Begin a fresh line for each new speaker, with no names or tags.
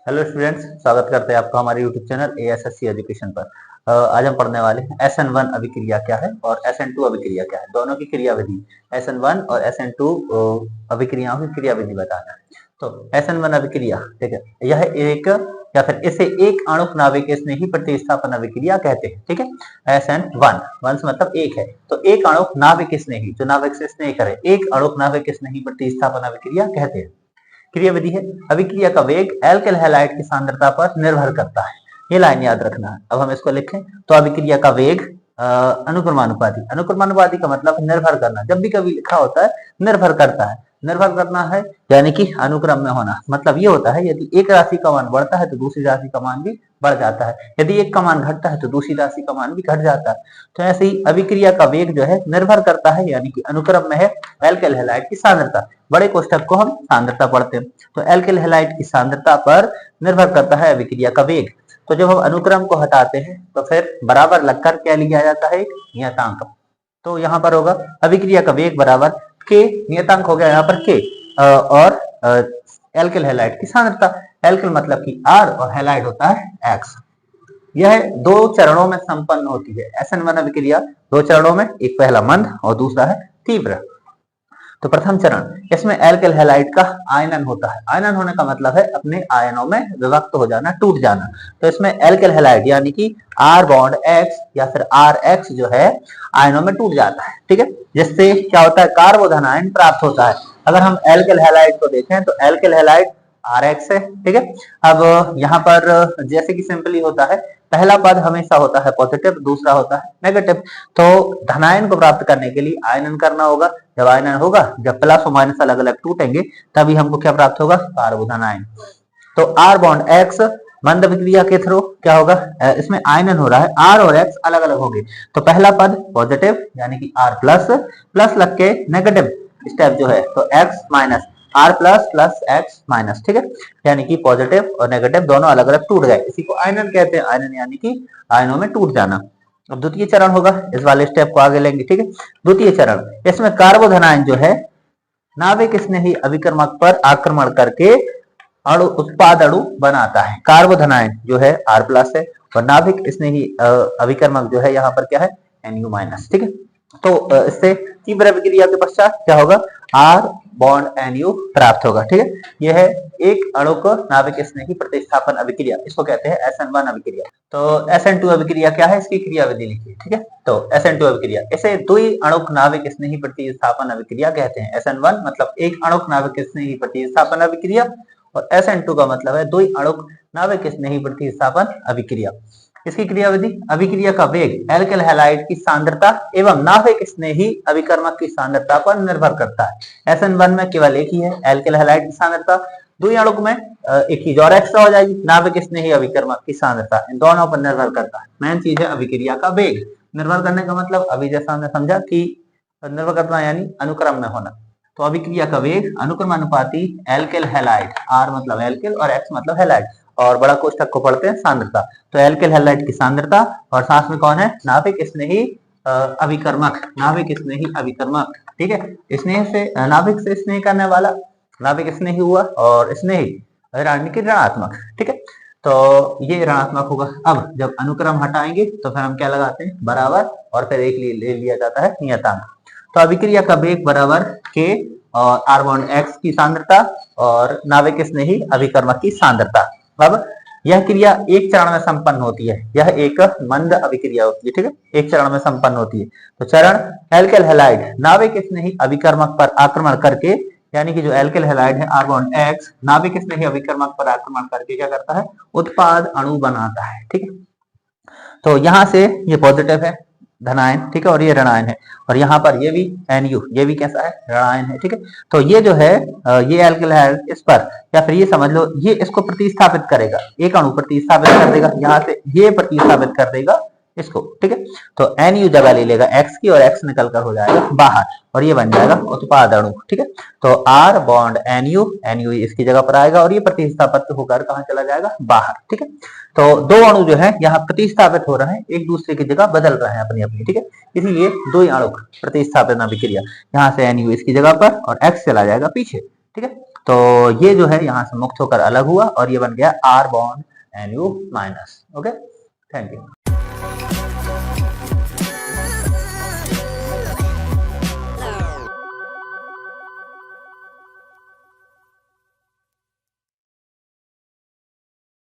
Hello students, स्वागत करते हैं आपका हमारे यूट्यूब चैनल एएसएससी एजुकेशन पर। आज हम पढ़ने वाले हैं SN1 अभिक्रिया क्या है और SN2 अभिक्रिया क्या है। दोनों की क्रियाविधि SN1 और SN2 अभिक्रियाओं की क्रियाविधि बताना है। तो SN1 अभिक्रिया, ठीक है, यह एक या फिर इसे एक आणुक नाभिक स्नेही प्रतिस्थापन अभिक्रिया कहते हैं। ठीक है, SN1 वन से मतलब एक है, तो एक आणुक नाभिक स्नेही, जो नाभिक से स्नेह करे, एक आणुक नाभिक स्नेही प्रतिस्थापन अभिक्रिया कहते हैं। क्रियाविधि है, अभिक्रिया का वेग एल्किल हैलाइड की सांद्रता पर निर्भर करता है। ये लाइन याद रखना है। अब हम इसको लिखें तो अभिक्रिया का वेग अनुक्रमानुपाती, अनुक्रमानुपाती का मतलब निर्भर करना। जब भी कभी लिखा होता है निर्भर करता है, निर्भर करना है यानी कि अनुक्रम में होना। मतलब ये होता है यदि एक राशि का मान बढ़ता है तो दूसरी राशि का मान भी बढ़ जाता है, यदि एक का मान घटता है तो दूसरी राशि का मान भी घट जाता है। तो ऐसे ही अभिक्रिया का वेग जो है निर्भर करता है यानी कि अनुक्रम में है एल्किल हैलाइड की सांद्रता। बड़े कोष्ठक को हम सांद्रता पढ़ते हैं, तो एल्किल हैलाइड की सांद्रता पर निर्भर करता है अभिक्रिया का वेग। तो जब हम अनुक्रम को हटाते हैं तो फिर बराबर लगकर क्या लिया जाता है, एक नियतांक। तो यहाँ पर होगा अभिक्रिया का वेग बराबर के, नियतांक हो गया यहाँ पर के, और एल्किल हैलाइड की सांद्रता। एल्किल मतलब कि आर और हैलाइड होता है एक्स। यह दो चरणों में संपन्न होती है। SN1 अभिक्रिया दो चरणों में, एक पहला मंद और दूसरा है तीव्र। तो प्रथम चरण, इसमें एल्किल हैलाइड का आयनन होता है। आयनन होने का मतलब है अपने आयनों में विभक्त हो जाना, टूट जाना। तो इसमें एल्किल हैलाइड यानी कि R बॉन्ड X या फिर RX जो है आयनों में टूट जाता है। ठीक है, जिससे क्या होता है, कार्बोधन आयन प्राप्त होता है। अगर हम एल्किल हैलाइड को देखें तो एल्किल हैलाइड RX है। ठीक है, अब यहाँ पर जैसे कि सिंपली होता है, पहला पद हमेशा होता है पॉजिटिव, दूसरा होता है नेगेटिव। तो धनायन को प्राप्त करने के लिए आयनन करना होगा। जब आयनन होगा, जब प्लस और माइनस अलग अलग टूटेंगे तभी हमको क्या प्राप्त होगा, कार्बोधन आयन। तो R बॉन्ड X मंद अभिक्रिया के थ्रू क्या होगा, इसमें आयनन हो रहा है, R और X अलग अलग होंगे। तो पहला पद पॉजिटिव यानी कि R प्लस, प्लस लग के नेगेटिव स्टेप जो है तो X minus, R plus plus X minus. ठीक है, यानी कि पॉजिटिव और नेगेटिव दोनों अलग अलग टूट गए, इसी को आयनन कहते हैं। आयनन यानी कि आयनों में टूट जाना। अब द्वितीय चरण होगा, इस वाले स्टेप को आगे लेंगे। ठीक है, द्वितीय चरण, इसमें कार्बोधन आयन जो है नाभिक स्नेही अभिकर्मक पर आक्रमण करके अणु उत्पाद अणु बनाता है। कार्बोधन आयन जो है R प्लस है और नाभिक स्नेही अभिकर्मक जो है यहाँ पर क्या है, Nu माइनस। ठीक है, तो इससे तीव्र अभिक्रिया के पश्चात क्या होगा, R बॉन्ड Nu प्राप्त होगा। ठीक है, यह है एक अणु को नाभिक स्नेही प्रतिस्थापन अभिक्रिया, इसको कहते हैं SN1 अभिक्रिया। तो SN2 अभिक्रिया क्या है, इसकी क्रियाविधि लिखिए। ठीक है, तो SN2 अभिक्रिया, इसे द्वि अणुक नाभिक स्नेही प्रतिस्थापन अभिक्रिया कहते हैं। SN1 मतलब एक अणुक नाभिक स्नेही प्रतिस्थापन अभिक्रिया और SN2 का मतलब है द्वि अणुक नाभिक स्नेही प्रतिस्थापन अभिक्रिया। इसकी क्रियाविधि, अभिक्रिया का वेग एल्किल हैलाइड की सांद्रता एवं नाभिक स्नेही अभिकर्मक की सांद्रता पर निर्भर करता है। SN1 में केवल एक ही है, एल्किल हैलाइड की सांद्रता। द्वि अणुक में एक ही और एक्स्ट्रा हो जाएगी, नाभिक स्नेही अभिकर्मक की सांद्रता। इन दोनों पर निर्भर करता है। मेन चीज है अभिक्रिया का वेग। निर्भर करने का मतलब अभी जैसा हमने समझा कि निर्भर करना यानी अनुक्रम में होना। तो अभिक्रिया का वेग अनुक्रमानुपाती एल्किल हैलाइड, R मतलब एल्किल और X मतलब हैलाइड, और बड़ा कोष्ठक को पढ़ते हैं सांद्रता। तो एल्किल हैलाइड की सांद्रता और साथ में कौन है, नाभिक स्नेही अभिकर्मक, नाभिक स्नेही अभिकर्मक। ठीक है, स्नेह से, नाभिक से स्नेह करने वाला नाभिक स्नेही हुआ और स्नेही यानी कि ऋणात्मक। ठीक है, तो ये ऋणात्मक होगा। अब जब अनुक्रम हटाएंगे तो फिर हम क्या लगाते हैं, बराबर, और फिर एक ले लिया जाता है नियतांक। तो अभिक्रिया का वेग बराबर के और R बॉन्ड X की सांद्रता और नाभिक स्नेही अभिकर्मक की सांद्रता। अब यह क्रिया एक चरण में संपन्न होती है, यह एक मंद अभिक्रिया होती है। ठीक है, एक चरण में संपन्न होती है। तो चरण, एल्किल हैलाइड नाभिक स्नेही अभिकर्मक पर आक्रमण करके, यानी कि जो एल्किल हैलाइड है R बॉन्ड X नाभिक स्नेही अभिकर्मक पर आक्रमण करके क्या करता है, उत्पाद अणु बनाता है। ठीक है, तो यहां से ये पॉजिटिव है धनायन, ठीक है, और ये ऋणायन है, और यहाँ पर ये भी Nu, ये भी कैसा है, ऋणायन है। ठीक है, तो ये जो है ये एल्किल है, इस पर या फिर ये समझ लो ये इसको प्रतिस्थापित करेगा, एक अणु प्रतिस्थापित कर देगा, यहाँ से ये प्रतिस्थापित कर देगा इसको। ठीक है, तो Nu जगह ले लेगा X की और X निकल कर हो जाएगा बाहर और ये बन जाएगा उत्पाद अणु। ठीक है, तो R बॉन्ड Nu इसकी जगह पर आएगा और ये प्रतिस्थापित होकर कहाँ चला जाएगा, बाहर। ठीक है, तो दो अणु जो है यहाँ प्रतिस्थापित हो रहे हैं, एक दूसरे की जगह बदल रहे हैं अपनी अपनी। ठीक है, इसीलिए दो अणु प्रतिस्थापित अभिक्रिया, यहाँ से Nu इसकी जगह पर और X चला जाएगा पीछे। ठीक है, तो ये जो है यहाँ से मुक्त होकर अलग हुआ और ये बन गया R bond NU minus. Okay, thank you.